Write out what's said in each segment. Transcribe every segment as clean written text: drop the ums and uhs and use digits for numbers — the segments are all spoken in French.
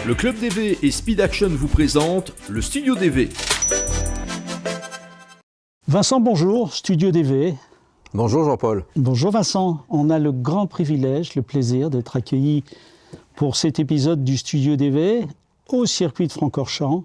Le Club DV et Speed Action vous présentent le Studio DV. Vincent, bonjour, Studio DV. Bonjour Jean-Paul. Bonjour Vincent, on a le grand privilège, le plaisir d'être accueillis pour cet épisode du Studio DV au circuit de Francorchamps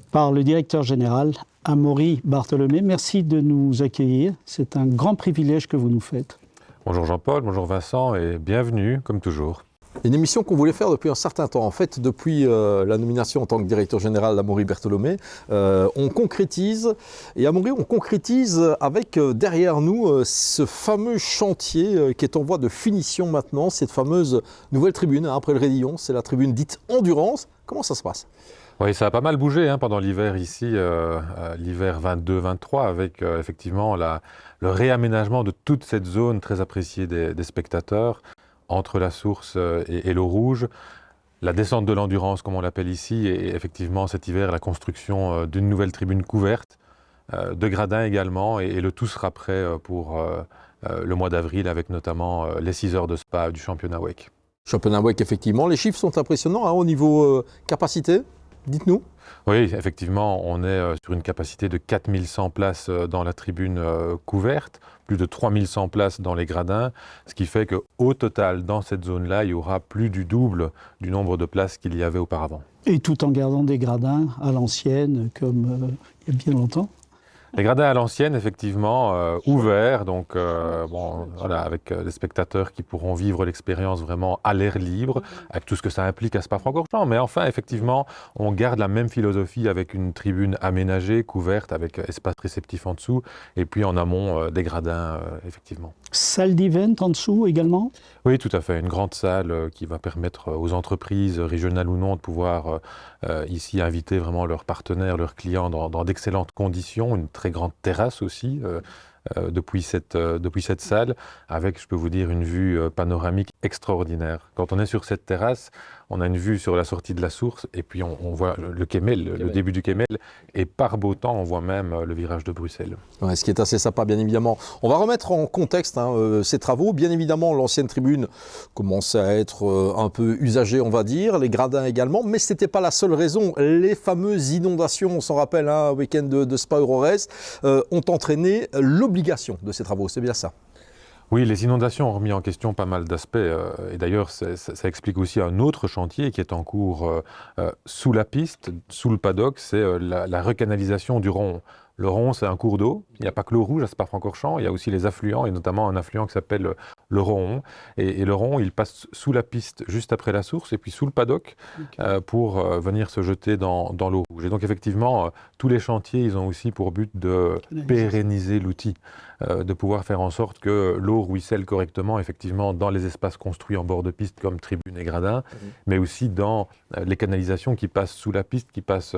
par le directeur général Amaury Bartholomé. Merci de nous accueillir, c'est un grand privilège que vous nous faites. Bonjour Jean-Paul, bonjour Vincent et bienvenue comme toujours. Une émission qu'on voulait faire depuis un certain temps. En fait, depuis la nomination en tant que directeur général d'Amaury Bartholomé, on concrétise. Et Amaury, on concrétise avec derrière nous ce fameux chantier qui est en voie de finition maintenant, cette fameuse nouvelle tribune après le Raidillon. C'est la tribune dite Endurance. Comment ça se passe ? Oui, ça a pas mal bougé pendant l'hiver ici, l'hiver 22-23, avec effectivement le réaménagement de toute cette zone très appréciée des spectateurs, entre la source et l'eau rouge, la descente de l'endurance comme on l'appelle ici, et effectivement cet hiver la construction d'une nouvelle tribune couverte, de gradins également, et le tout sera prêt pour le mois d'avril avec notamment les 6 heures de spa du championnat WEC. Championnat WEC, effectivement. Les chiffres sont impressionnants au niveau capacité. Dites-nous. Oui, effectivement, on est sur une capacité de 4100 places dans la tribune couverte, plus de 3100 places dans les gradins, ce qui fait qu'au total, dans cette zone-là, il y aura plus du double du nombre de places qu'il y avait auparavant. Et tout en gardant des gradins à l'ancienne, comme il y a bien longtemps. Les gradins à l'ancienne, effectivement, ouverts, donc voilà, avec des spectateurs qui pourront vivre l'expérience vraiment à l'air libre, avec tout ce que ça implique à Spa-Francorchamps. Mais enfin, effectivement, on garde la même philosophie avec une tribune aménagée, couverte, avec espace réceptif en dessous, et puis en amont des gradins, effectivement. Salle d'event en dessous également ? Oui, tout à fait. Une grande salle qui va permettre aux entreprises, régionales ou non, de pouvoir ici inviter vraiment leurs partenaires, leurs clients dans d'excellentes conditions. Une très grande terrasse aussi depuis cette salle, avec, je peux vous dire, une vue panoramique extraordinaire. Quand on est sur cette terrasse, on a une vue sur la sortie de la source, et puis on voit le Kemmel, le début du Kemmel, et par beau temps, on voit même le virage de Bruxelles. Ouais, ce qui est assez sympa, bien évidemment. On va remettre en contexte ces travaux. Bien évidemment, l'ancienne tribune commençait à être un peu usagée, on va dire, les gradins également, mais ce n'était pas la seule raison. Les fameuses inondations, on s'en rappelle, un week-end de Spa Eurorez, ont entraîné l'obligation de ces travaux, c'est bien ça ? Oui, les inondations ont remis en question pas mal d'aspects, et d'ailleurs ça explique aussi un autre chantier qui est en cours sous la piste, sous le paddock, c'est la recanalisation du Rohan. Le Rohan, c'est un cours d'eau. Il n'y a pas que l'eau rouge à Spa-Francorchamps, il y a aussi les affluents, et notamment un affluent qui s'appelle le Rohan. Et le Rohan, il passe sous la piste, juste après la source, et puis sous le paddock, pour venir se jeter dans l'eau rouge. Et donc effectivement, tous les chantiers, ils ont aussi pour but de pérenniser l'outil, de pouvoir faire en sorte que l'eau ruisselle correctement, effectivement, dans les espaces construits en bord de piste, comme tribunes et gradins, mais aussi dans les canalisations qui passent sous la piste, qui passent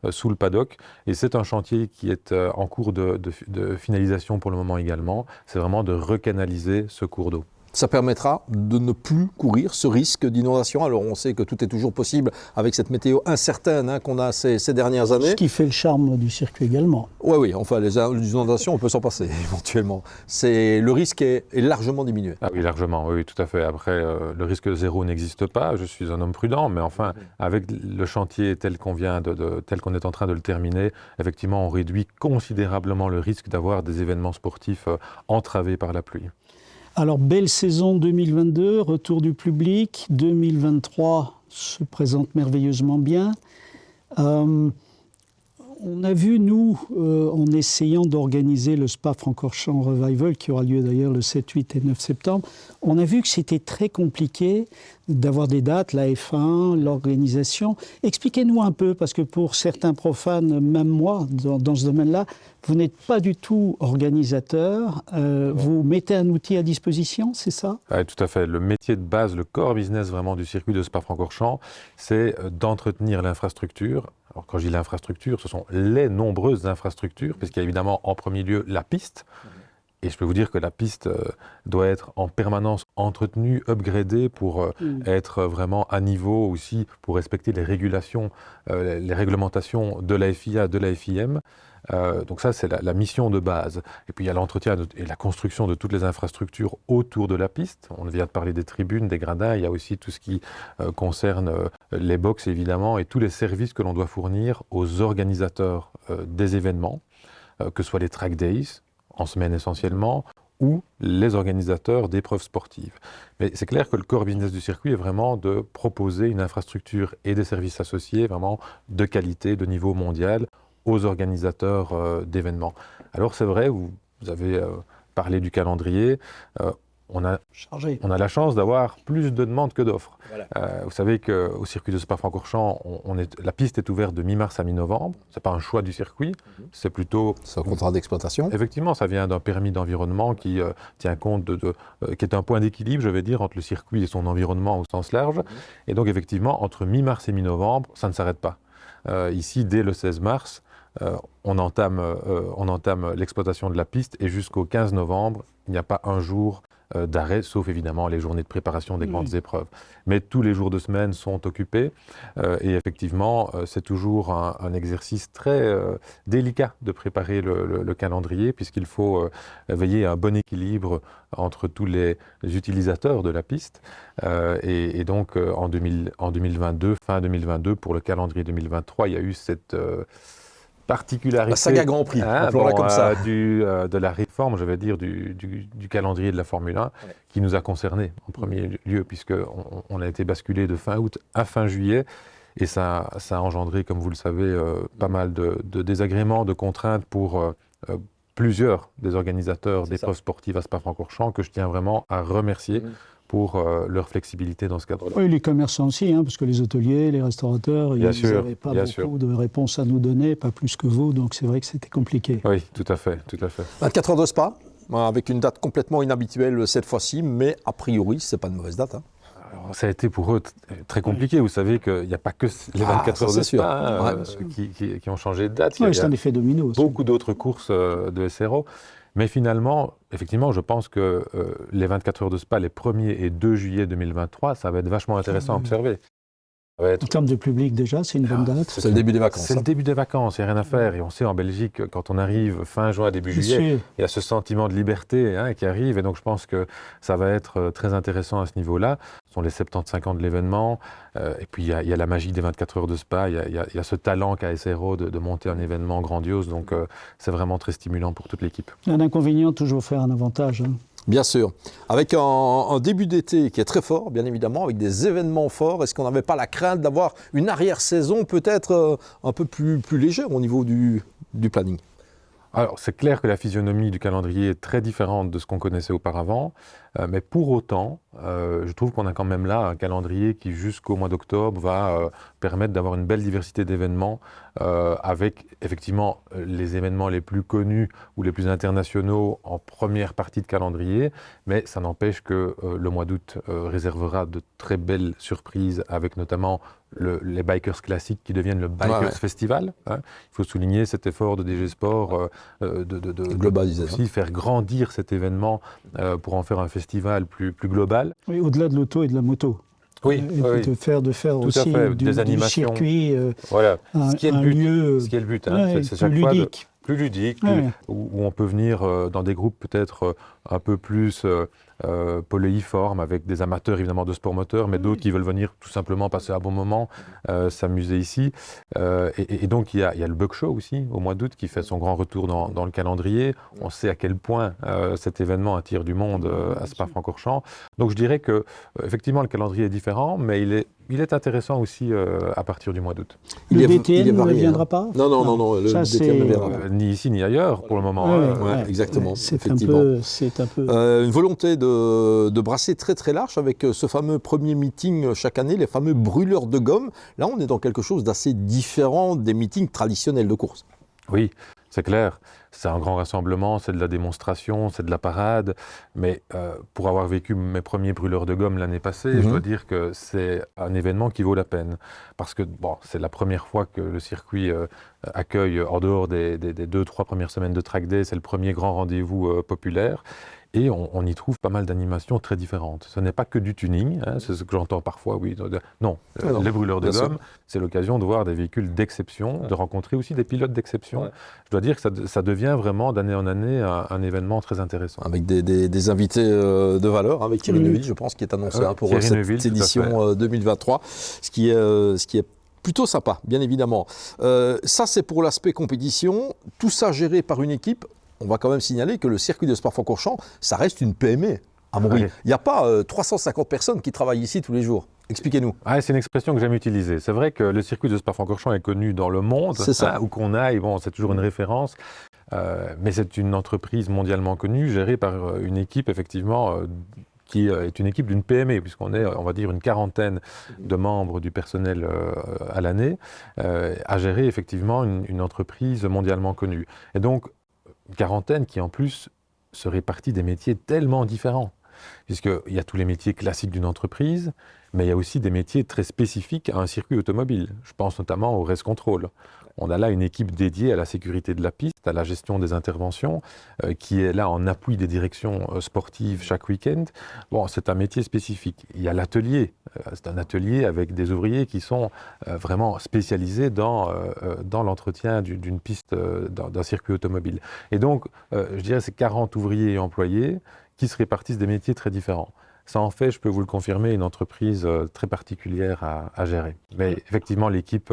sous le paddock. Et c'est un chantier qui est en cours de finalisation pour le moment également. C'est vraiment de recanaliser ce cours d'eau. Ça permettra de ne plus courir ce risque d'inondation. Alors on sait que tout est toujours possible avec cette météo incertaine qu'on a ces dernières années. Ce qui fait le charme du circuit également. Oui, enfin les inondations, on peut s'en passer éventuellement. Le risque est largement diminué. Ah oui, largement, oui, tout à fait. Après, le risque zéro n'existe pas, je suis un homme prudent, mais enfin, avec le chantier tel qu'on est en train de le terminer, effectivement, on réduit considérablement le risque d'avoir des événements sportifs entravés par la pluie. Alors, belle saison 2022, retour du public. 2023 se présente merveilleusement bien. On a vu, nous, en essayant d'organiser le Spa-Francorchamps Revival, qui aura lieu d'ailleurs le 7, 8 et 9 septembre, on a vu que c'était très compliqué d'avoir des dates, la F1, l'organisation. Expliquez-nous un peu, parce que pour certains profanes, même moi, dans ce domaine-là, vous n'êtes pas du tout organisateur. Vous mettez un outil à disposition, c'est ça ? Oui, tout à fait. Le métier de base, le core business vraiment du circuit de Spa-Francorchamps, c'est d'entretenir l'infrastructure. Alors quand je dis l'infrastructure, ce sont les nombreuses infrastructures, puisqu'il y a évidemment en premier lieu la piste. Et je peux vous dire que la piste doit être en permanence entretenue, upgradée pour être vraiment à niveau aussi, pour respecter les régulations, les réglementations de la FIA, de la FIM. Donc ça, c'est la mission de base. Et puis il y a l'entretien et la construction de toutes les infrastructures autour de la piste. On vient de parler des tribunes, des gradins. Il y a aussi tout ce qui concerne les box, évidemment, et tous les services que l'on doit fournir aux organisateurs des événements, que ce soit les track days, en semaine essentiellement, ou les organisateurs d'épreuves sportives. Mais c'est clair que le core business du circuit est vraiment de proposer une infrastructure et des services associés vraiment de qualité, de niveau mondial, aux organisateurs d'événements. Alors c'est vrai, vous avez parlé du calendrier, on a la chance d'avoir plus de demandes que d'offres. Voilà. Vous savez qu'au circuit de Spa-Francorchamps, la piste est ouverte de mi-mars à mi-novembre. Ce n'est pas un choix du circuit, c'est plutôt... C'est un contrat d'exploitation. Effectivement, ça vient d'un permis d'environnement qui tient compte qui est un point d'équilibre, je vais dire, entre le circuit et son environnement au sens large. Et donc effectivement, entre mi-mars et mi-novembre, ça ne s'arrête pas. Ici, dès le 16 mars, on entame l'exploitation de la piste et jusqu'au 15 novembre, il n'y a pas un jour d'arrêt, sauf évidemment les journées de préparation des grandes épreuves. Mais tous les jours de semaine sont occupés et effectivement, c'est toujours un exercice très délicat de préparer le calendrier puisqu'il faut veiller à un bon équilibre entre tous les utilisateurs de la piste. Et donc, en 2022, fin 2022, pour le calendrier 2023, il y a eu cette... particularité, la saga Grand Prix, appelons-la comme ça. De la réforme, je vais dire, du calendrier de la Formule 1, qui nous a concernés en premier lieu, puisqu'on a été basculé de fin août à fin juillet, et ça a engendré, comme vous le savez, pas mal de désagréments, de contraintes pour plusieurs des organisateurs d'épreuves sportives à Spa-Francorchamps, que je tiens vraiment à remercier pour leur flexibilité dans ce cadre-là. Oui, les commerçants aussi, parce que les hôteliers, les restaurateurs, ils n'avaient pas beaucoup de réponses à nous donner, pas plus que vous, donc c'est vrai que c'était compliqué. Oui, tout à fait, tout à fait. 24 heures de Spa, avec une date complètement inhabituelle cette fois-ci, mais a priori, c'est pas une mauvaise date. Alors, ça a été pour eux très compliqué. Vous savez qu'il n'y a pas que les 24 heures de Spa qui ont changé de date. Oui, c'est un effet domino. Beaucoup d'autres courses de SRO. Mais finalement, effectivement, je pense que les 24 heures de Spa, les 1er et 2 juillet 2023, ça va être vachement intéressant à observer. En termes de public, déjà, c'est une bonne date. C'est le début des vacances. C'est le début des vacances, il n'y a rien à faire. Et on sait, en Belgique, quand on arrive fin juin, début juillet, il y a ce sentiment de liberté qui arrive. Et donc, je pense que ça va être très intéressant à ce niveau-là. Ce sont les 75 ans de l'événement. Et puis, il y a la magie des 24 heures de Spa. Il y a ce talent qu'a SRO de monter un événement grandiose. Donc, c'est vraiment très stimulant pour toute l'équipe. Un inconvénient, toujours faire un avantage. Bien sûr. Avec un début d'été qui est très fort, bien évidemment, avec des événements forts, est-ce qu'on n'avait pas la crainte d'avoir une arrière-saison peut-être un peu plus légère au niveau du planning ? Alors, c'est clair que la physionomie du calendrier est très différente de ce qu'on connaissait auparavant, mais pour autant, je trouve qu'on a quand même là un calendrier qui, jusqu'au mois d'octobre, va permettre d'avoir une belle diversité d'événements, avec effectivement les événements les plus connus ou les plus internationaux en première partie de calendrier, mais ça n'empêche que le mois d'août réservera de très belles surprises, avec notamment les bikers classiques qui deviennent le Bikers Festival. Il faut souligner cet effort de DG Sport de globaliser, aussi faire grandir cet événement pour en faire un festival plus global. Oui, au-delà de l'auto et de la moto. Oui, de faire tout aussi des animations, du circuit voilà. Ce qui est le but, c'est chaque fois plus ludique, où on peut venir dans des groupes peut-être un peu plus poléiformes, avec des amateurs évidemment de sport moteur, mais d'autres qui veulent venir tout simplement passer un bon moment, s'amuser ici. Et donc il y a le Bug Show aussi, au mois d'août, qui fait son grand retour dans le calendrier. On sait à quel point cet événement attire du monde à Spa-Francorchamps. Donc je dirais que effectivement le calendrier est différent, mais il est intéressant aussi à partir du mois d'août. Le DTN ne viendra pas ? Non, le DTN ne viendra pas. Ni ici ni ailleurs pour le moment. Exactement. C'est un peu... une volonté de brasser très très large avec ce fameux premier meeting chaque année, les fameux brûleurs de gomme. Là, on est dans quelque chose d'assez différent des meetings traditionnels de course. Oui, c'est clair. C'est un grand rassemblement, c'est de la démonstration, c'est de la parade. Mais pour avoir vécu mes premiers brûleurs de gomme l'année passée, je dois dire que c'est un événement qui vaut la peine. Parce que c'est la première fois que le circuit accueille, en dehors des 2-3 premières semaines de track day, c'est le premier grand rendez-vous populaire. Et on y trouve pas mal d'animations très différentes. Ce n'est pas que du tuning, hein, c'est ce que j'entends parfois, oui. Non, les brûleurs de gomme, c'est l'occasion de voir des véhicules d'exception, de rencontrer aussi des pilotes d'exception. Je dois dire que ça devient vraiment d'année en année un événement très intéressant. Avec des invités de valeur, avec Thierry Neuville, je pense, qui est annoncé pour cette édition 2023, ce qui est plutôt sympa, bien évidemment. Ça, c'est pour l'aspect compétition. Tout ça géré par une équipe. On va quand même signaler que le circuit de Spa-Francorchamps, ça reste une PME à Amaury. Il n'y a pas 350 personnes qui travaillent ici tous les jours. Expliquez-nous. C'est une expression que j'aime utiliser. C'est vrai que le circuit de Spa-Francorchamps est connu dans le monde. C'est ça. Où qu'on aille, bon, c'est toujours une référence. Mais c'est une entreprise mondialement connue, gérée par une équipe, effectivement, qui est une équipe d'une PME, puisqu'on est, on va dire, une quarantaine de membres du personnel à l'année, à gérer effectivement une entreprise mondialement connue. Et donc, une quarantaine qui, en plus, se répartit des métiers tellement différents. Puisqu'il y a tous les métiers classiques d'une entreprise, mais il y a aussi des métiers très spécifiques à un circuit automobile. Je pense notamment au race control. On a là une équipe dédiée à la sécurité de la piste, à la gestion des interventions, qui est là en appui des directions sportives chaque week-end. Bon, c'est un métier spécifique. Il y a l'atelier. C'est un atelier avec des ouvriers qui sont vraiment spécialisés dans l'entretien d'une piste, d'un circuit automobile. Et donc, je dirais, c'est 40 ouvriers et employés qui se répartissent des métiers très différents. Ça en fait, je peux vous le confirmer, une entreprise très particulière à gérer. Mais effectivement, l'équipe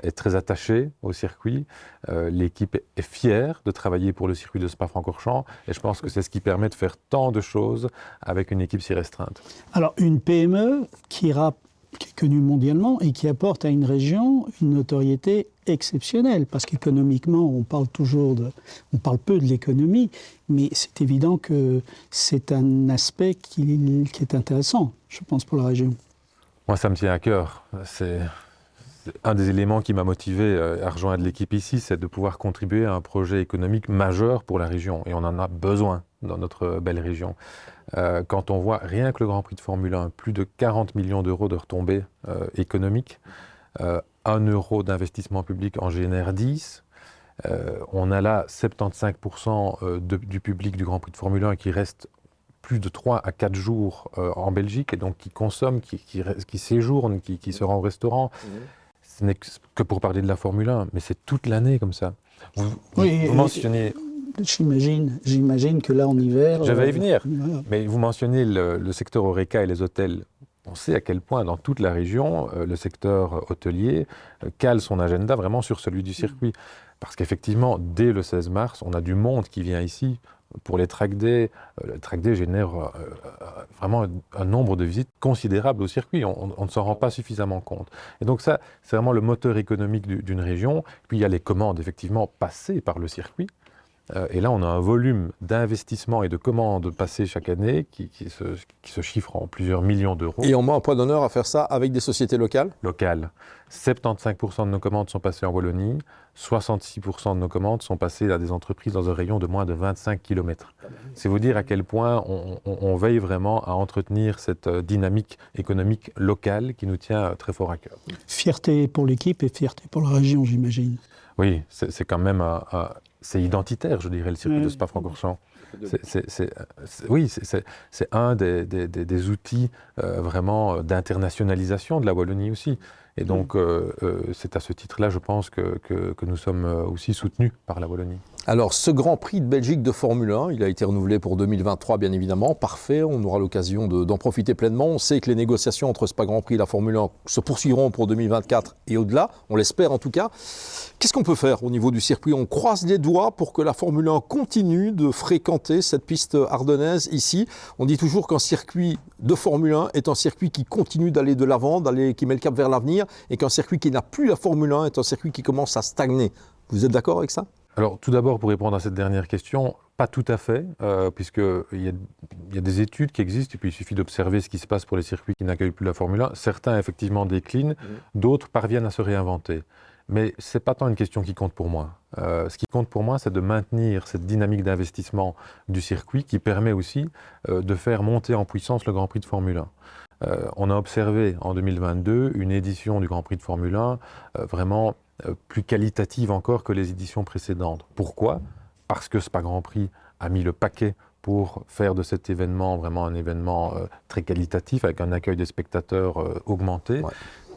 est très attachée au circuit. L'équipe est fière de travailler pour le circuit de Spa-Francorchamps. Et je pense que c'est ce qui permet de faire tant de choses avec une équipe si restreinte. Alors, une PME qui est connue mondialement et qui apporte à une région une notoriété exceptionnelle. Parce qu'économiquement, on parle peu de l'économie, mais c'est évident que c'est un aspect qui est intéressant, je pense, pour la région. Moi, ça me tient à cœur. C'est un des éléments qui m'a motivé à rejoindre l'équipe ici, c'est de pouvoir contribuer à un projet économique majeur pour la région. Et on en a besoin dans notre belle région. Quand on voit rien que le Grand Prix de Formule 1, plus de 40 millions d'euros de retombées économiques, 1 euro d'investissement public en génère 10. On a là 75% du public du Grand Prix de Formule 1 qui reste plus de 3 à 4 jours en Belgique et donc qui consomme, qui séjourne, qui se rend au restaurant. Ce n'est que pour parler de la Formule 1, mais c'est toute l'année comme ça. Vous mentionnez... J'imagine que là, en hiver... Je vais y venir, mais vous mentionnez le secteur Horeca et les hôtels. On sait à quel point, dans toute la région, le secteur hôtelier cale son agenda vraiment sur celui du circuit. Parce qu'effectivement, dès le 16 mars, on a du monde qui vient ici pour les track days. Le track day génère vraiment un nombre de visites considérable au circuit. On ne s'en rend pas suffisamment compte. Et donc ça, c'est vraiment le moteur économique d'une région. Puis il y a les commandes, effectivement, passées par le circuit. Et là, on a un volume d'investissement et de commandes passées chaque année qui se chiffre en plusieurs millions d'euros. Et on met un point d'honneur à faire ça avec des sociétés locales ? Locales. 75% de nos commandes sont passées en Wallonie, 66% de nos commandes sont passées à des entreprises dans un rayon de moins de 25 km. C'est vous dire à quel point on veille vraiment à entretenir cette dynamique économique locale qui nous tient très fort à cœur. Fierté pour l'équipe et fierté pour la région, j'imagine. Oui, c'est quand même c'est identitaire, je dirais, le circuit de Spa-Francorchamps. C'est un des outils vraiment d'internationalisation de la Wallonie aussi. Et donc, c'est à ce titre-là, je pense, que nous sommes aussi soutenus par la Wallonie. Alors, ce Grand Prix de Belgique de Formule 1, il a été renouvelé pour 2023, bien évidemment. Parfait, on aura l'occasion d'en profiter pleinement. On sait que les négociations entre Spa Grand Prix et la Formule 1 se poursuivront pour 2024 et au-delà. On l'espère en tout cas. Qu'est-ce qu'on peut faire au niveau du circuit ? On croise les doigts pour que la Formule 1 continue de fréquenter cette piste ardennaise ici. On dit toujours qu'un circuit de Formule 1 est un circuit qui continue d'aller de l'avant, qui met le cap vers l'avenir, et qu'un circuit qui n'a plus la Formule 1 est un circuit qui commence à stagner. Vous êtes d'accord avec ça ? Alors, tout d'abord, pour répondre à cette dernière question, pas tout à fait, puisqu'il y a des études qui existent, et puis il suffit d'observer ce qui se passe pour les circuits qui n'accueillent plus la Formule 1. Certains, effectivement, déclinent, d'autres parviennent à se réinventer. Mais ce n'est pas tant une question qui compte pour moi. Ce qui compte pour moi, c'est de maintenir cette dynamique d'investissement du circuit qui permet aussi de faire monter en puissance le Grand Prix de Formule 1. On a observé en 2022 une édition du Grand Prix de Formule 1 vraiment plus qualitative encore que les éditions précédentes. Pourquoi ? Parce que Spa Grand Prix a mis le paquet pour faire de cet événement vraiment un événement très qualitatif, avec un accueil des spectateurs augmenté. Ouais.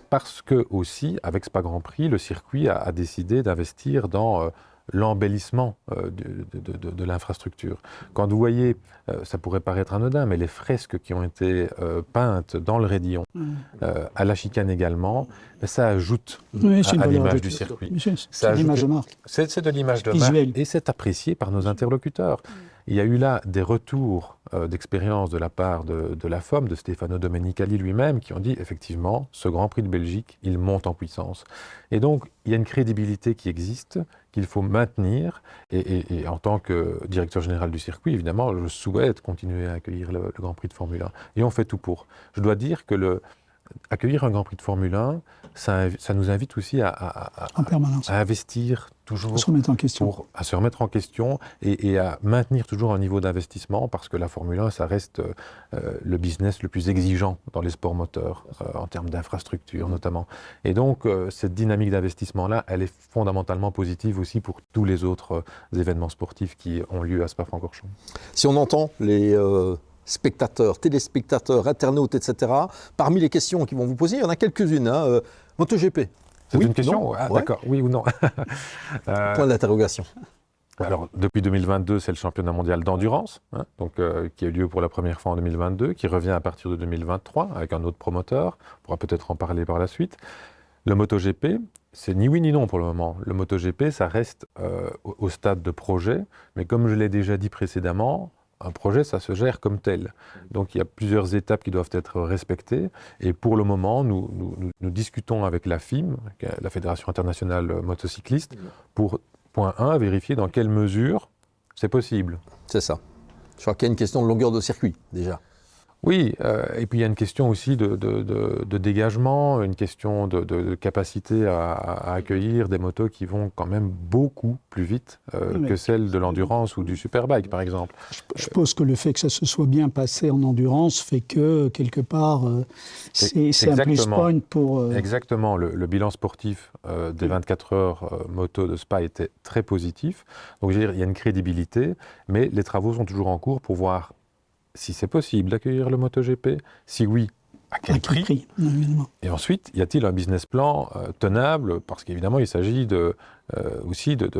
Parce que aussi, avec Spa Grand Prix, le circuit a décidé d'investir dans l'embellissement de l'infrastructure. Quand vous voyez, ça pourrait paraître anodin, mais les fresques qui ont été peintes dans le Raidillon, à la chicane également, ça ajoute à l'image du circuit. C'est l'image de marque. C'est de l'image de Visuel. marque et c'est apprécié par nos interlocuteurs. Il y a eu là des retours d'expérience de la part de la FOM, de Stefano Domenicali lui-même, qui ont dit effectivement, ce Grand Prix de Belgique, il monte en puissance. Et donc, il y a une crédibilité qui existe, qu'il faut maintenir. Et en tant que directeur général du circuit, évidemment, je souhaite continuer à accueillir le Grand Prix de Formule 1. Et on fait tout pour. Je dois dire que accueillir un Grand Prix de Formule 1, ça nous invite aussi En permanence. à investir toujours, À se remettre en question. à se remettre en question et à maintenir toujours un niveau d'investissement, parce que la Formule 1, ça reste le business le plus exigeant dans les sports moteurs, en termes d'infrastructure notamment. Et donc, cette dynamique d'investissement-là, elle est fondamentalement positive aussi pour tous les autres événements sportifs qui ont lieu à Spa-Francorchamps. Si on entend les spectateurs, téléspectateurs, internautes, etc., parmi les questions qu'ils vont vous poser, il y en a quelques-unes. MotoGP. C'est Oui, une question non, Ah, ouais. d'accord, oui ou non Point d'interrogation. Alors, depuis 2022, c'est le championnat mondial d'endurance, qui a eu lieu pour la première fois en 2022, qui revient à partir de 2023 avec un autre promoteur. On pourra peut-être en parler par la suite. Le MotoGP, c'est ni oui ni non pour le moment. Le MotoGP, ça reste au stade de projet, mais comme je l'ai déjà dit précédemment, un projet, ça se gère comme tel. Donc, il y a plusieurs étapes qui doivent être respectées. Et pour le moment, nous discutons avec la FIM, la Fédération internationale motocycliste, pour, point 1, vérifier dans quelle mesure c'est possible. C'est ça. Je crois qu'il y a une question de longueur de circuit, déjà. Oui, et puis il y a une question aussi de dégagement, une question de capacité à accueillir des motos qui vont quand même beaucoup plus vite que celles de l'endurance ou du superbike, par exemple. Je suppose que le fait que ça se soit bien passé en endurance fait que, quelque part, c'est un plus point pour... Exactement. Le bilan sportif des 24 heures moto de Spa était très positif. Donc, je veux dire, il y a une crédibilité, mais les travaux sont toujours en cours pour voir si c'est possible d'accueillir le MotoGP, si oui, à quel prix évidemment. Et ensuite, y a-t-il un business plan tenable? Parce qu'évidemment, il s'agit aussi de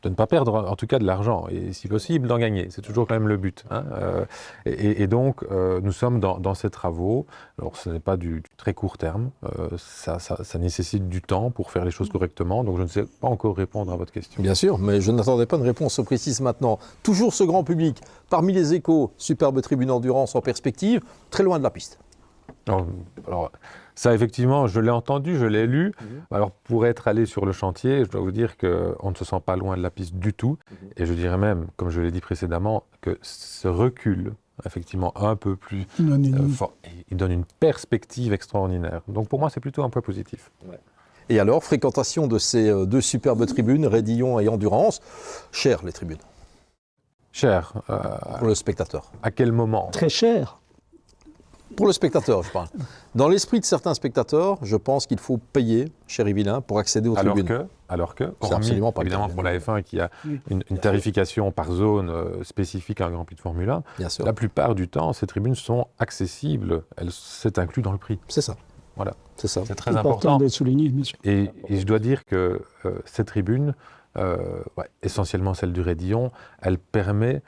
ne pas perdre, en tout cas, de l'argent, et si possible, d'en gagner. C'est toujours quand même le but. Et donc, nous sommes dans ces travaux. Alors, ce n'est pas du très court terme. Ça nécessite du temps pour faire les choses correctement. Donc, je ne sais pas encore répondre à votre question. Bien sûr, mais je n'attendais pas une réponse précise maintenant. Toujours ce grand public, parmi les échos, superbe tribune endurance en perspective, très loin de la piste. Alors, ça, effectivement, je l'ai entendu, je l'ai lu. Alors, pour être allé sur le chantier, je dois vous dire qu'on ne se sent pas loin de la piste du tout. Et je dirais même, comme je l'ai dit précédemment, que ce recul, effectivement, un peu plus fort, il donne une perspective extraordinaire. Donc, pour moi, c'est plutôt un point positif. Et alors, fréquentation de ces deux superbes tribunes, Raidillon et Endurance, chères les tribunes, Cher, pour le spectateur. à quel moment? Très cher. Pour le spectateur, je parle. Dans l'esprit de certains spectateurs, je pense qu'il faut payer, cher Yvelin, pour accéder aux tribunes. Alors que, C'est absolument pas le évidemment cas. pour la F1 qui a une tarification par zone spécifique à un Grand Prix de Formule 1, Bien sûr. la plupart du temps, ces tribunes sont accessibles. C'est inclus dans le prix. C'est ça. Voilà. C'est ça. C'est très Important important. d'être souligné, bien sûr. Et je dois dire que cette tribune, essentiellement celle du Raidillon, elle permet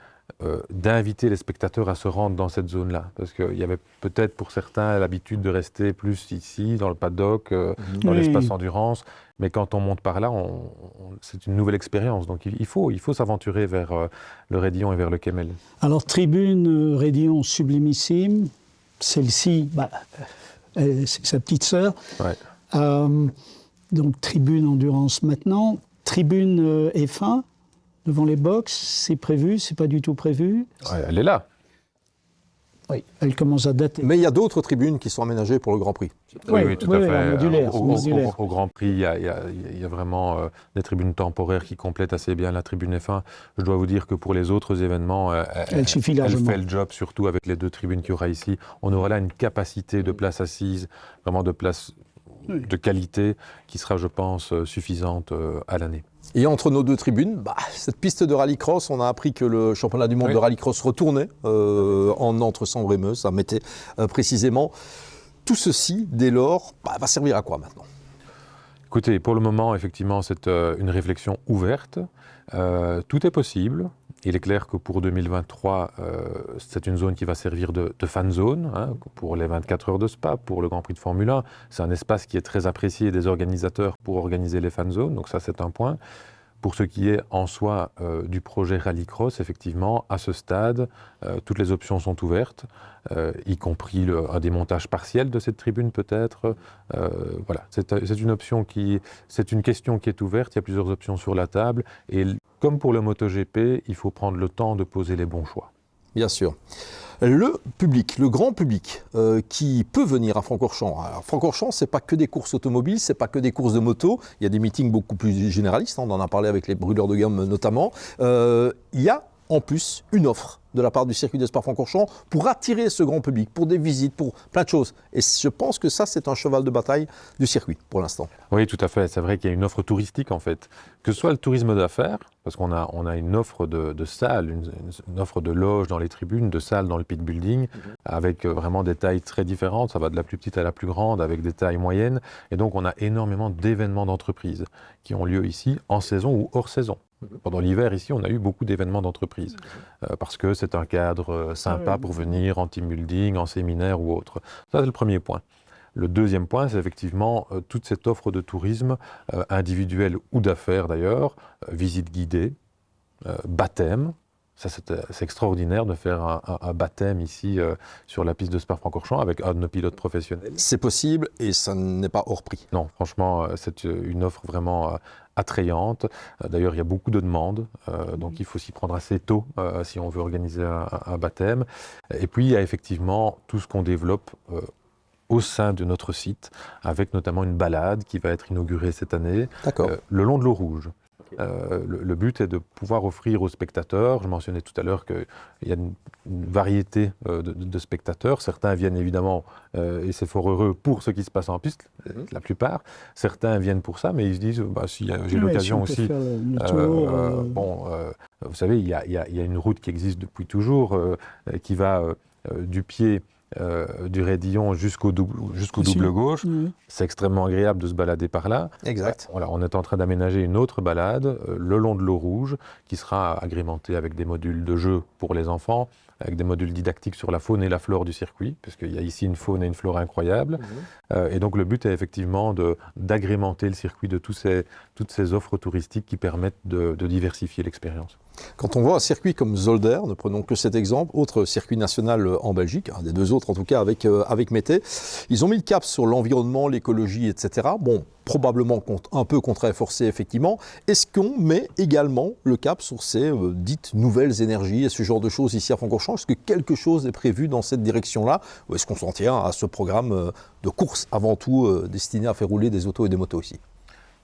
d'inviter les spectateurs à se rendre dans cette zone-là. Parce qu'il y avait peut-être pour certains l'habitude de rester plus ici, dans le paddock, dans Oui. l'espace endurance. Mais quand on monte par là, c'est une nouvelle expérience. Donc il faut s'aventurer vers le Raidillon et vers le Kemmel. Alors, tribune Raidillon sublimissime, celle-ci, c'est sa petite sœur. Ouais. Donc, tribune endurance maintenant. Tribune F1, devant les box, c'est prévu, c'est pas du tout prévu. Ouais, elle est là. Oui, elle commence à dater. Mais il y a d'autres tribunes qui sont aménagées pour le Grand Prix. Oui, tout à fait. en modulaire, Au Grand Prix, il y a vraiment des tribunes temporaires qui complètent assez bien la tribune F1. Je dois vous dire que pour les autres événements, Elle suffit elle largement. fait le job, surtout avec les deux tribunes qu'il y aura ici. On aura là une capacité de place assise, vraiment de place de qualité qui sera, je pense, suffisante à l'année. Et entre nos deux tribunes, cette piste de rallycross, on a appris que le championnat du monde de rallycross retournait en Entre-Sambre-et-Meuse, à Mété précisément. Tout ceci, dès lors, va servir à quoi maintenant? Écoutez, pour le moment, effectivement, c'est une réflexion ouverte. Tout est possible. Il est clair que pour 2023, c'est une zone qui va servir de fan zone pour les 24 heures de Spa, pour le Grand Prix de Formule 1. C'est un espace qui est très apprécié des organisateurs pour organiser les fan zones, donc ça c'est un point. Pour ce qui est en soi du projet Rallycross, effectivement, à ce stade, toutes les options sont ouvertes, y compris un démontage partiel de cette tribune peut-être. Voilà, c'est une question qui est ouverte, il y a plusieurs options sur la table. Et comme pour le MotoGP, il faut prendre le temps de poser les bons choix. Bien sûr. Le public, le grand public qui peut venir à Francorchamps. Alors, Francorchamps, ce n'est pas que des courses automobiles, ce n'est pas que des courses de moto. Il y a des meetings beaucoup plus généralistes, on en a parlé avec les brûleurs de gamme notamment. Il y a en plus une offre de la part du circuit de Spa-Francorchamps pour attirer ce grand public, pour des visites, pour plein de choses. Et je pense que ça, c'est un cheval de bataille du circuit pour l'instant. Oui, tout à fait. C'est vrai qu'il y a une offre touristique en fait. Que ce soit le tourisme d'affaires, parce qu'on a une offre de salles, une offre de loges dans les tribunes, de salles dans le pit building, avec vraiment des tailles très différentes. Ça va de la plus petite à la plus grande, avec des tailles moyennes. Et donc, on a énormément d'événements d'entreprise qui ont lieu ici en saison ou hors saison. Pendant l'hiver, ici, on a eu beaucoup d'événements d'entreprise parce que c'est un cadre sympa pour venir en team building, en séminaire ou autre. Ça, c'est le premier point. Le deuxième point, c'est effectivement toute cette offre de tourisme individuel ou d'affaires d'ailleurs, visite guidée, baptême. Ça, c'est extraordinaire de faire un baptême ici sur la piste de Spa-Francorchamps avec un de nos pilotes professionnels. C'est possible et ça n'est pas hors prix. Non, franchement, c'est une offre vraiment attrayante. D'ailleurs, il y a beaucoup de demandes, donc il faut s'y prendre assez tôt si on veut organiser un baptême. Et puis, il y a effectivement tout ce qu'on développe au sein de notre site, avec notamment une balade qui va être inaugurée cette année, le long de l'eau rouge. Le but est de pouvoir offrir aux spectateurs, je mentionnais tout à l'heure qu'il y a une variété de spectateurs, certains viennent évidemment, et c'est fort heureux, pour ce qui se passe en piste, la plupart, certains viennent pour ça, mais ils se disent, si j'ai l'occasion aussi, vous savez, il y a une route qui existe depuis toujours, qui va du pied du raidillon jusqu'au double gauche. C'est extrêmement agréable de se balader par là. Exact. Voilà, on est en train d'aménager une autre balade le long de l'eau rouge qui sera agrémentée avec des modules de jeu pour les enfants, avec des modules didactiques sur la faune et la flore du circuit, puisqu'il y a ici une faune et une flore incroyables. Et donc le but est effectivement d'agrémenter le circuit de toutes ces offres touristiques qui permettent de diversifier l'expérience. Quand on voit un circuit comme Zolder, ne prenons que cet exemple, autre circuit national en Belgique, un des deux autres en tout cas avec Mété, ils ont mis le cap sur l'environnement, l'écologie, etc. Bon, probablement un peu contraint et forcé effectivement. Est-ce qu'on met également le cap sur ces dites nouvelles énergies et ce genre de choses ici à Francorchamps? Est-ce que quelque chose est prévu dans cette direction-là? Ou est-ce qu'on s'en tient à ce programme de course avant tout destiné à faire rouler des autos et des motos ici?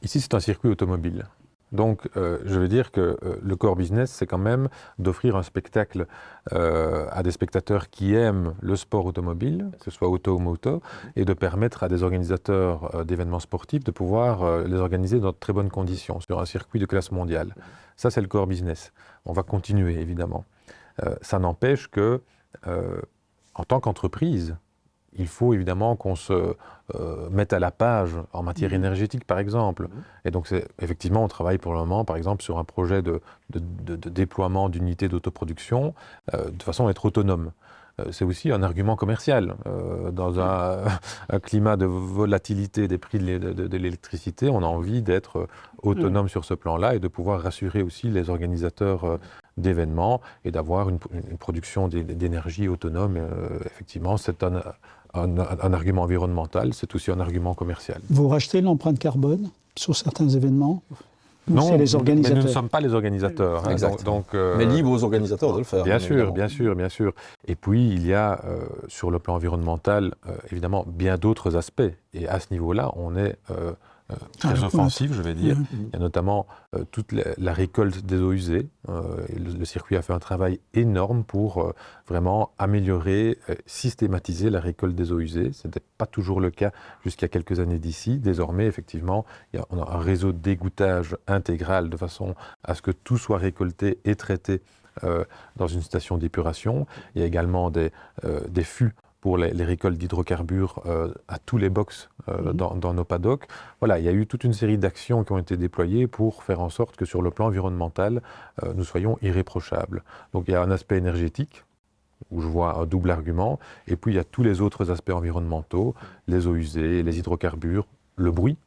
Ici, c'est un circuit automobile. Donc, je veux dire que le core business, c'est quand même d'offrir un spectacle à des spectateurs qui aiment le sport automobile, que ce soit auto ou moto, et de permettre à des organisateurs d'événements sportifs de pouvoir les organiser dans de très bonnes conditions, sur un circuit de classe mondiale. Ça, c'est le core business. On va continuer, évidemment. Ça n'empêche que, en tant qu'entreprise, il faut évidemment qu'on se mette à la page en matière énergétique, par exemple. Et donc, effectivement, on travaille pour le moment, par exemple, sur un projet de déploiement d'unités d'autoproduction de façon à être autonome. C'est aussi un argument commercial. Dans un climat de volatilité des prix de l'électricité, on a envie d'être autonome sur ce plan-là et de pouvoir rassurer aussi les organisateurs d'événements et d'avoir une production d'énergie autonome. Effectivement, c'est un argument environnemental, c'est aussi un argument commercial. Vous rachetez l'empreinte carbone sur certains événements? Non, c'est les organisateurs. mais nous ne sommes pas les organisateurs. Exact. Donc, mais libre aux organisateurs de le faire. Bien sûr. Et puis, il y a, sur le plan environnemental, évidemment, bien d'autres aspects. Et à ce niveau-là, on est très offensif, je vais dire. Il y a notamment toute la récolte des eaux usées. Le circuit a fait un travail énorme pour vraiment améliorer, systématiser la récolte des eaux usées. Ce n'était pas toujours le cas jusqu'à quelques années d'ici. Désormais, effectivement, on a un réseau d'égouttage intégral de façon à ce que tout soit récolté et traité dans une station d'épuration. Il y a également des fûts pour les récoltes d'hydrocarbures à tous les box dans nos paddocks. Voilà, il y a eu toute une série d'actions qui ont été déployées pour faire en sorte que sur le plan environnemental, nous soyons irréprochables. Donc il y a un aspect énergétique, où je vois un double argument, et puis il y a tous les autres aspects environnementaux, les eaux usées, les hydrocarbures, le bruit.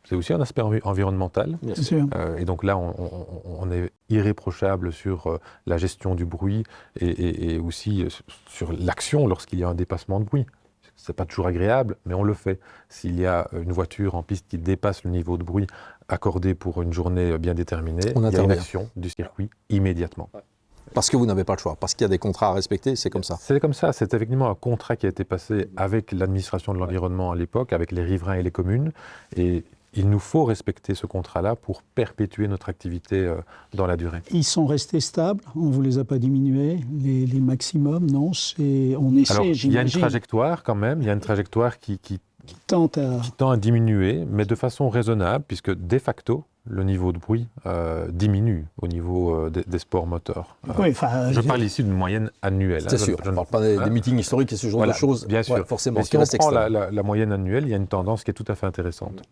C'est aussi un aspect environnemental. Bien sûr. Et donc là, on est irréprochable sur la gestion du bruit et aussi sur l'action lorsqu'il y a un dépassement de bruit. Ce n'est pas toujours agréable, mais on le fait. S'il y a une voiture en piste qui dépasse le niveau de bruit accordé pour une journée bien déterminée, il y a une action du circuit immédiatement. Parce que vous n'avez pas le choix, parce qu'il y a des contrats à respecter, c'est comme ça. C'est comme ça, c'est effectivement un contrat qui a été passé avec l'administration de l'environnement à l'époque, avec les riverains et les communes. Et il nous faut respecter ce contrat-là pour perpétuer notre activité dans la durée. Ils sont restés stables, on ne vous les a pas diminués, les maximums, non? On essaie, alors, j'imagine. Il y a une trajectoire quand même, il y a une trajectoire qui tend à diminuer, mais de façon raisonnable, puisque de facto, le niveau de bruit diminue au niveau des sports moteurs. Oui, je parle ici d'une moyenne annuelle. C'est sûr, je ne parle pas des meetings historiques et ce genre de choses. Bien sûr, ouais, forcément. mais si on prend la moyenne annuelle, il y a une tendance qui est tout à fait intéressante.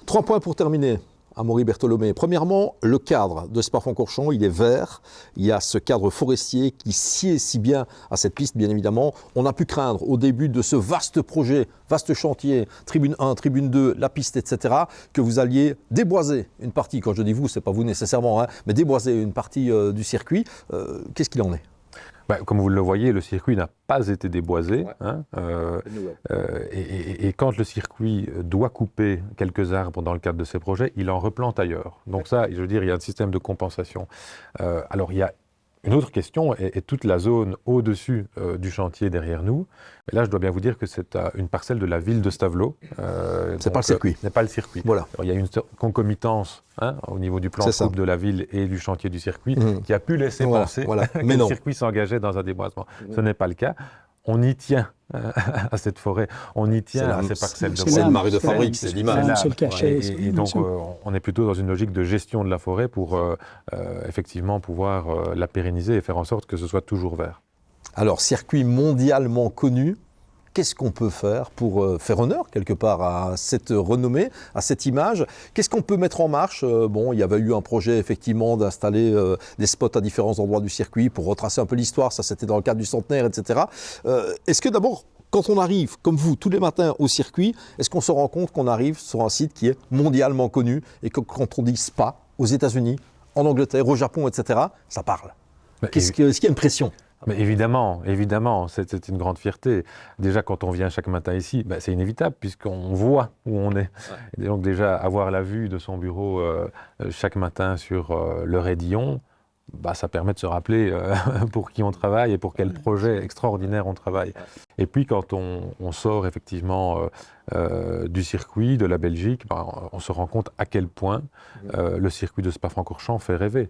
3 points pour terminer, Amaury Bertholomé. Premièrement, le cadre de Spa-Francorchamps, il est vert. Il y a ce cadre forestier qui sied si bien à cette piste, bien évidemment. On a pu craindre au début de ce vaste projet, vaste chantier, tribune 1, tribune 2, la piste, etc., que vous alliez déboiser une partie. Quand je dis vous, ce n'est pas vous nécessairement, hein, mais déboiser une partie du circuit. Qu'est-ce qu'il en est ? Comme vous le voyez, le circuit n'a pas été déboisé. Hein, et quand le circuit doit couper quelques arbres dans le cadre de ses projets, il en replante ailleurs. Donc ça, je veux dire, il y a un système de compensation. Alors il y a une autre question, et toute la zone au-dessus du chantier derrière nous. Mais là, je dois bien vous dire que c'est une parcelle de la ville de Stavelot. C'est pas le circuit. Ce n'est pas le circuit. Voilà. Alors, il y a une concomitance au niveau du plan de coupe de la ville et du chantier du circuit qui a pu laisser penser que le circuit s'engageait dans un déboisement. Ce n'est pas le cas. On y tient à cette forêt, on y tient à ces parcelles de bois. C'est le marais de fabrique, c'est l'image. C'est le cachet. Et donc, on est plutôt dans une logique de gestion de la forêt pour effectivement pouvoir la pérenniser et faire en sorte que ce soit toujours vert. Alors, circuit mondialement connu, qu'est-ce qu'on peut faire pour faire honneur quelque part à cette renommée, à cette image? Qu'est-ce qu'on peut mettre en marche? Il y avait eu un projet effectivement d'installer des spots à différents endroits du circuit pour retracer un peu l'histoire, ça c'était dans le cadre du centenaire, etc. Est-ce que d'abord, quand on arrive, comme vous, tous les matins au circuit, est-ce qu'on se rend compte qu'on arrive sur un site qui est mondialement connu et que quand on dit Spa aux États-Unis, en Angleterre, au Japon, etc., ça parle? Est-ce qu'il y a une pression? Mais évidemment, c'est une grande fierté. Déjà, quand on vient chaque matin ici, c'est inévitable puisqu'on voit où on est. Et donc déjà, avoir la vue de son bureau chaque matin sur le Raidillon, ça permet de se rappeler pour qui on travaille et pour quel projet extraordinaire on travaille. Et puis quand on sort effectivement du circuit, de la Belgique, on se rend compte à quel point le circuit de Spa-Francorchamps fait rêver.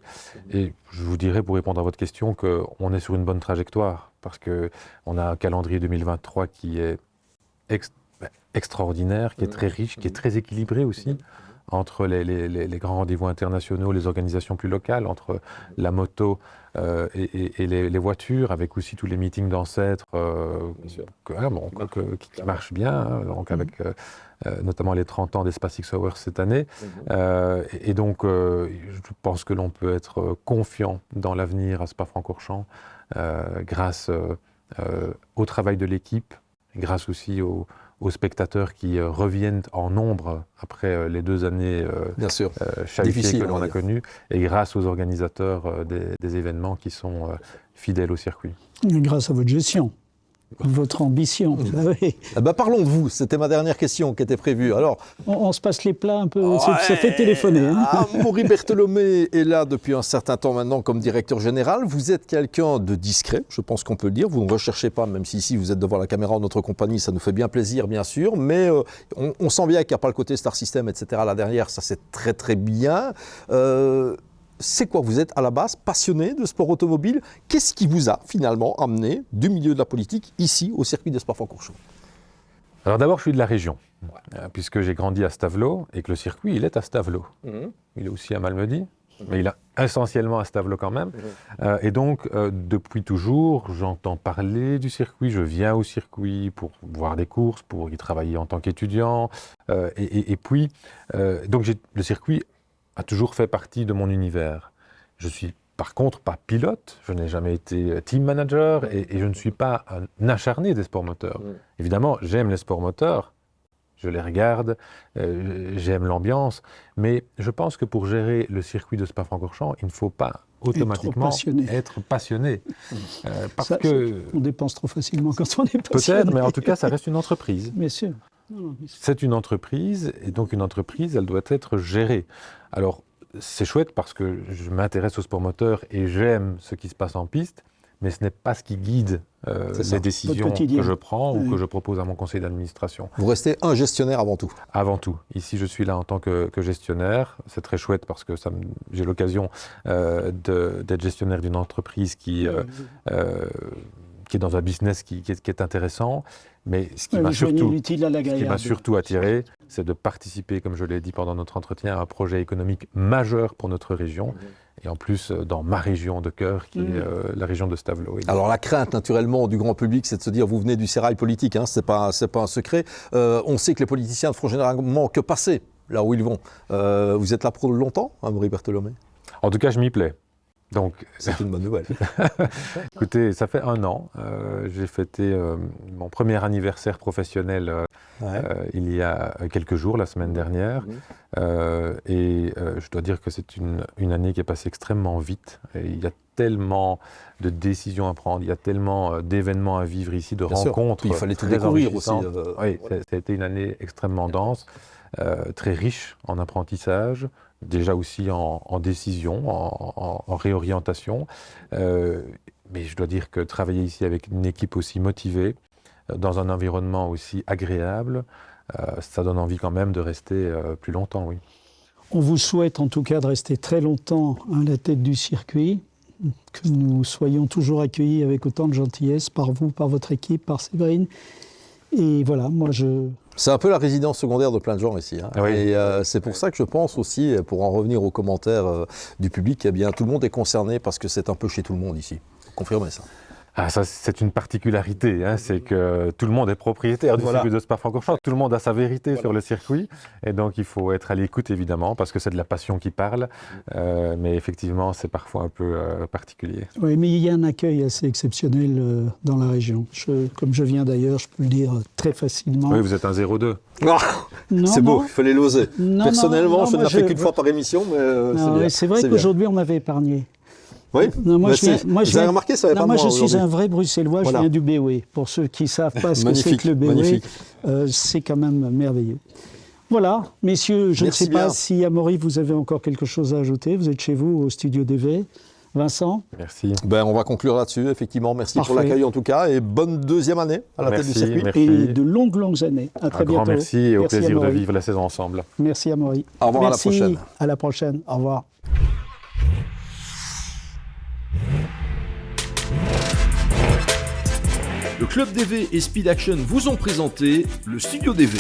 Et je vous dirais, pour répondre à votre question, qu'on est sur une bonne trajectoire, parce qu'on a un calendrier 2023 qui est extraordinaire, qui est très riche, qui est très équilibré aussi, entre les grands rendez-vous internationaux, les organisations plus locales, entre la moto et les voitures, avec aussi tous les meetings d'ancêtres qui marchent bien, donc avec notamment les 30 ans d'Espace X Hours cette année. Et donc, je pense que l'on peut être confiant dans l'avenir à Spa-Francorchamps grâce au travail de l'équipe, grâce aussi aux spectateurs qui reviennent en nombre après les 2 années chavitées que l'on a connues, et grâce aux organisateurs des événements qui sont fidèles au circuit. Grâce à votre gestion. Votre ambition. Ah oui. Eh ben, parlons de vous, c'était ma dernière question qui était prévue. Alors, On se passe les plats un peu, ça fait téléphoner. Hein. Amaury Bertholomé est là depuis un certain temps maintenant comme directeur général. Vous êtes quelqu'un de discret, je pense qu'on peut le dire. Vous ne recherchez pas, même si ici vous êtes devant la caméra en notre compagnie, ça nous fait bien plaisir, bien sûr. Mais on sent bien qu'il n'y a pas le côté Star System, etc. là derrière, ça c'est très très bien. C'est quoi? Vous êtes à la base passionné de sport automobile. Qu'est-ce qui vous a finalement amené du milieu de la politique ici au circuit de Spa-Francorchamps? Alors d'abord, je suis de la région, puisque j'ai grandi à Stavelot et que le circuit, il est à Stavelot. Il est aussi à Malmedy, mais il est essentiellement à Stavelot quand même. Et donc, depuis toujours, j'entends parler du circuit, je viens au circuit pour voir des courses, pour y travailler en tant qu'étudiant. Et puis, donc le circuit a toujours fait partie de mon univers. Je suis par contre pas pilote, je n'ai jamais été team manager et je ne suis pas un acharné des sports moteurs. Évidemment, j'aime les sports moteurs, je les regarde, j'aime l'ambiance, mais je pense que pour gérer le circuit de Spa-Francorchamps, il ne faut pas automatiquement être passionné. Parce que on dépense trop facilement quand on est passionné. Peut-être, mais en tout cas, ça reste une entreprise. Bien sûr. C'est une entreprise, et donc une entreprise, elle doit être gérée. Alors, c'est chouette parce que je m'intéresse au sport moteur et j'aime ce qui se passe en piste, mais ce n'est pas ce qui guide les décisions que je prends ou que je propose à mon conseil d'administration. Vous restez un gestionnaire avant tout. Avant tout. Ici, je suis là en tant que gestionnaire. C'est très chouette parce que j'ai l'occasion d'être gestionnaire d'une entreprise qui est dans un business qui est intéressant. Mais ce qui m'a surtout attiré, c'est de participer, comme je l'ai dit pendant notre entretien, à un projet économique majeur pour notre région. Et en plus, dans ma région de cœur, qui est la région de Stavelot. Alors la crainte, naturellement, du grand public, c'est de se dire, vous venez du sérail politique, hein, c'est pas un secret. On sait que les politiciens ne font généralement que passer là où ils vont. Vous êtes là pour longtemps, Amaury Bertholomé? En tout cas, je m'y plais. Donc, c'est une bonne nouvelle. Écoutez, ça fait 1 an. J'ai fêté mon premier anniversaire professionnel il y a quelques jours, la semaine dernière. Je dois dire que c'est une année qui est passée extrêmement vite. Et il y a tellement de décisions à prendre, il y a tellement d'événements à vivre ici, de rencontres. Puis il fallait tout découvrir aussi. Oui, ça a été une année extrêmement dense, très riche en apprentissage. Déjà aussi en décision, en réorientation. Mais je dois dire que travailler ici avec une équipe aussi motivée, dans un environnement aussi agréable, ça donne envie quand même de rester plus longtemps, oui. On vous souhaite en tout cas de rester très longtemps à la tête du circuit, que nous soyons toujours accueillis avec autant de gentillesse par vous, par votre équipe, par Séverine. Et voilà, moi C'est un peu la résidence secondaire de plein de gens ici. Hein. Oui. Et c'est pour ça que je pense aussi, pour en revenir aux commentaires du public, eh bien, tout le monde est concerné parce que c'est un peu chez tout le monde ici. Confirmez ça. Ah, ça, c'est une particularité, hein, c'est que tout le monde est propriétaire du circuit de Spa-Francorchamps, tout le monde a sa vérité sur le circuit, et donc il faut être à l'écoute évidemment, parce que c'est de la passion qui parle, mais effectivement c'est parfois un peu particulier. Oui, mais il y a un accueil assez exceptionnel dans la région. Comme je viens d'ailleurs, je peux le dire très facilement. Oui, vous êtes un 0,2. C'est beau, il fallait l'oser. Personnellement, je ne l'ai fait qu'une fois par émission, mais c'est bien. C'est vrai qu'aujourd'hui on m'avait épargné. Oui, non, moi, vous avez remarqué, ça n'avait pas moi, moi, je suis un vrai bruxellois, je viens du BOE. Pour ceux qui ne savent pas ce que c'est que le BOE, c'est quand même merveilleux. Voilà, messieurs, je ne sais pas si, Amaury, vous avez encore quelque chose à ajouter. Vous êtes chez vous, au Studio DV. Vincent? Merci. On va conclure là-dessus, effectivement. Merci pour l'accueil en tout cas, et bonne 2e année à la tête du circuit. Merci. Et de longues années. À très bientôt. Un grand merci et au plaisir de vivre la saison ensemble. Merci, Amaury. Au revoir, merci, à la prochaine. À la prochaine, au revoir. Le Club DV et Speed Action vous ont présenté le Studio DV.